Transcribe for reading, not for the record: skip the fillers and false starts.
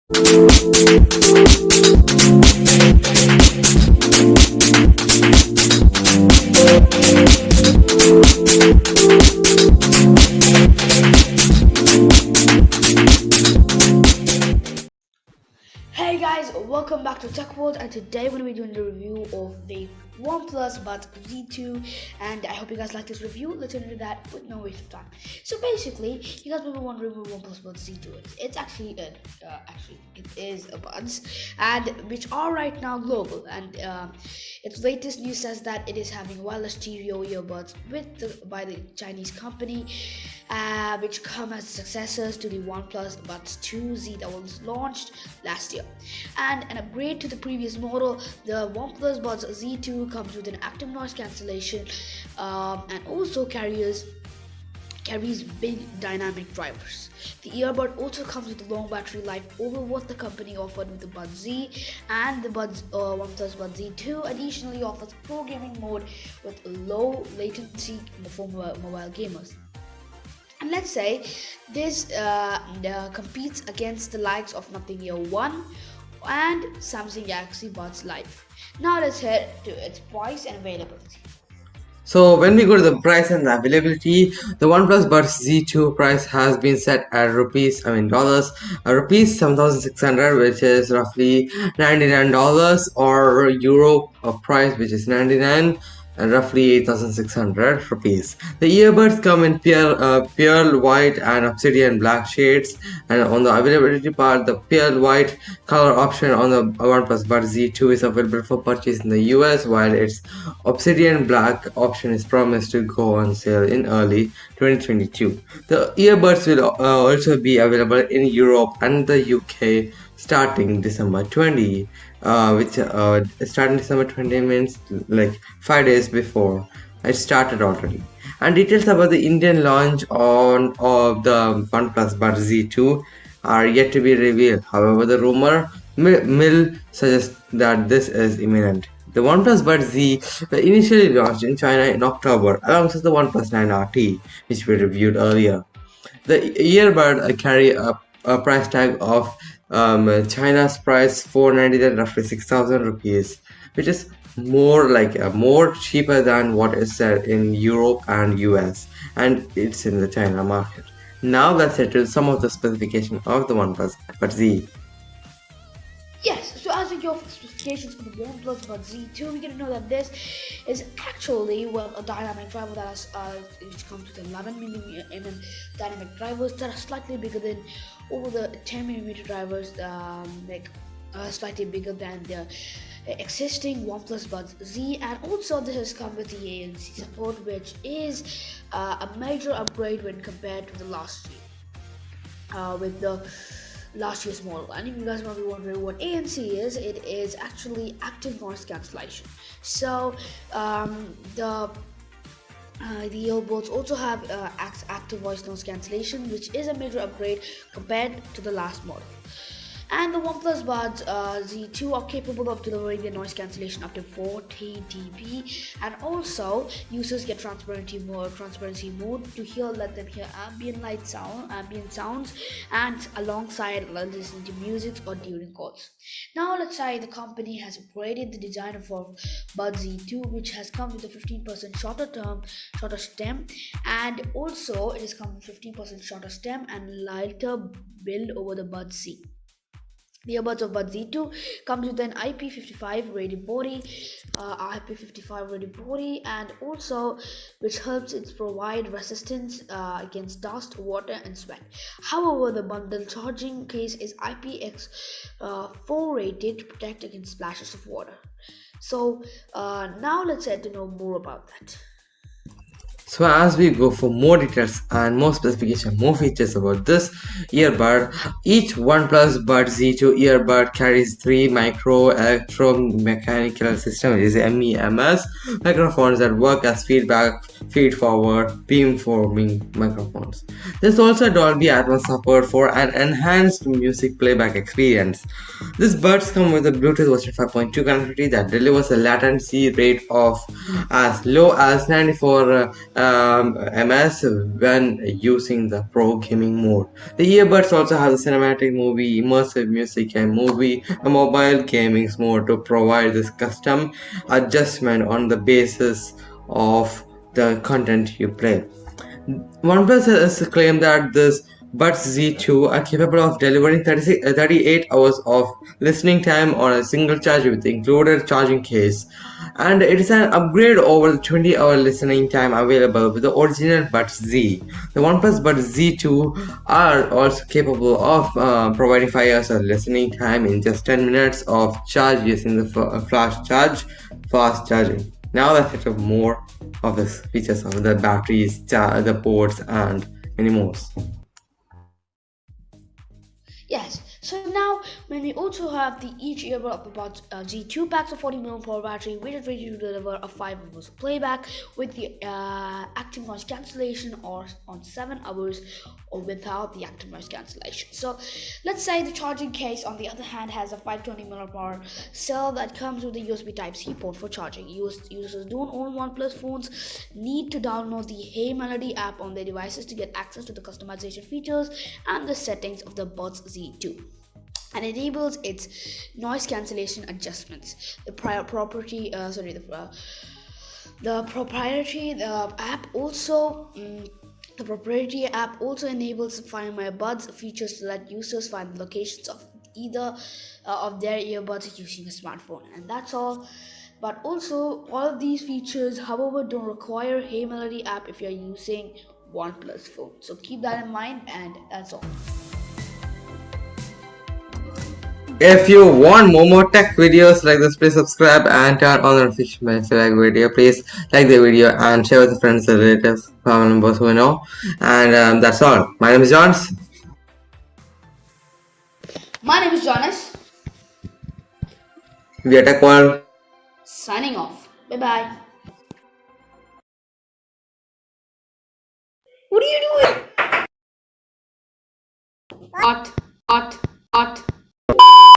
Hey guys, welcome back to Tech World, and today we're going to be doing the review of the Oneplus Buds Z2, and I hope you guys like this review. Let's get into that with no waste of time. So basically, you guys may be wondering what Oneplus Buds Z2 is. It's actually it is a Buds, and which are right now global, and its latest news says that it is having wireless stereo earbuds by the Chinese company, which come as successors to the OnePlus Buds 2Z that was launched last year. And an upgrade to the previous model, the OnePlus Buds Z2 comes with an active noise cancellation and also carries big dynamic drivers. The earbud also comes with a long battery life over what the company offered with the Buds Z, and the OnePlus Buds Z2 additionally offers pro gaming mode with low latency for mobile gamers. And let's say this competes against the likes of Nothing Ear 1 and Samsung Galaxy Buds Live. Now let's head to its price and availability. So when we go to the price and the availability, the OnePlus Buds Z2 price has been set at dollars, rupees 7,600, which is roughly $99, or euro price, which is 99, and roughly 8,600 rupees. The earbuds come in pearl white and obsidian black shades, and on the availability part, the pearl white color option on the OnePlus Buds Z2 is available for purchase in the US, while its obsidian black option is promised to go on sale in early 2022. The earbuds will also be available in Europe and the UK starting December 20, which starting December 20 means like 5 days before it started already. And details about the Indian launch of the OnePlus Buds Z2 are yet to be revealed. However, the rumor mill suggests that this is imminent. The OnePlus Buds Z were initially launched in China in October alongside the OnePlus 9 RT, which we reviewed earlier. The earbud carry a price tag of China's price 499, roughly 6,000 rupees, which is more cheaper than what is said in Europe and US, and it's in the China market. Now let's head to some of the specifications of the OnePlus Buds Z. Yes, so as we go for the specifications for the OnePlus Buds Z2, we get to know that this is actually a dynamic driver that has, which comes with 11mm dynamic drivers that are slightly bigger than all the 10mm drivers, slightly bigger than the existing OnePlus Buds Z, and also this has come with the ANC support, which is a major upgrade when compared to the last year. With the last year's model. And if you guys might be wondering what ANC is, it is actually active noise cancellation. So the earbuds also have active voice noise cancellation, which is a major upgrade compared to the last model. And the OnePlus Buds Z2 are capable of delivering the noise cancellation up to 40 dB, and also users get transparency mode to let them hear ambient sounds, and alongside listening to music or during calls. Now let's say the company has upgraded the design of Buds Z2, which has come with a 15% shorter stem, and also it has come with 15% shorter stem and lighter build over the Buds Z. The earbuds of Buds Z2 comes with an IP55 rated body, and also which helps it provide resistance against dust, water, and sweat. However, the bundle charging case is IPX4 rated to protect against splashes of water. So now let's get to know more about that. So as we go for more details and more specification, more features about this earbud, each OnePlus Buds Z2 earbud carries 3 micro electromechanical systems, which is MEMS, microphones that work as feedback feed-forward, beamforming microphones. There's also Dolby Atmos support for an enhanced music playback experience. These buds come with a Bluetooth version 5.2 connectivity that delivers a latency rate of as low as 94 ms when using the Pro gaming mode. The earbuds also have the cinematic movie, immersive music, and a mobile gaming mode to provide this custom adjustment on the basis of the content you play. OnePlus has claimed that this Buds Z2 are capable of delivering 38 hours of listening time on a single charge with included charging case, and it is an upgrade over the 20-hour listening time available with the original Buds Z. The OnePlus Buds Z2 are also capable of providing 5 hours of listening time in just 10 minutes of charge using the flash charge fast charging. Now let's get to more of the features of the batteries, the ports, and many more. Yes, so now when we also have the each earbud of the Buds G2 packs a 40 mAh battery, which is ready to deliver a 5 hours of playback with the active noise cancellation, or on 7 hours or without the active noise cancellation. So let's say the charging case on the other hand has a 520 mAh cell that comes with a USB Type-C port for charging. Users don't own OnePlus phones need to download the Hey Melody app on their devices to get access to the customization features and the settings of the Buds Z2, and enables its noise cancellation adjustments. The proprietary app also. The proprietary app also enables Find My Buds features to let users find the locations of either of their earbuds using a smartphone, and that's all. But also, all of these features, however, don't require Hey Melody app if you're using OnePlus phone. So keep that in mind, and that's all. If you want more tech videos like this, please subscribe and turn on the notification bell. If you like the video, please like the video and share with your friends and relatives, family members who you know. And that's all. My name is Johns. My name is Jonas, We are Tech World. signing off. Bye bye. What are you doing? Art, art, art.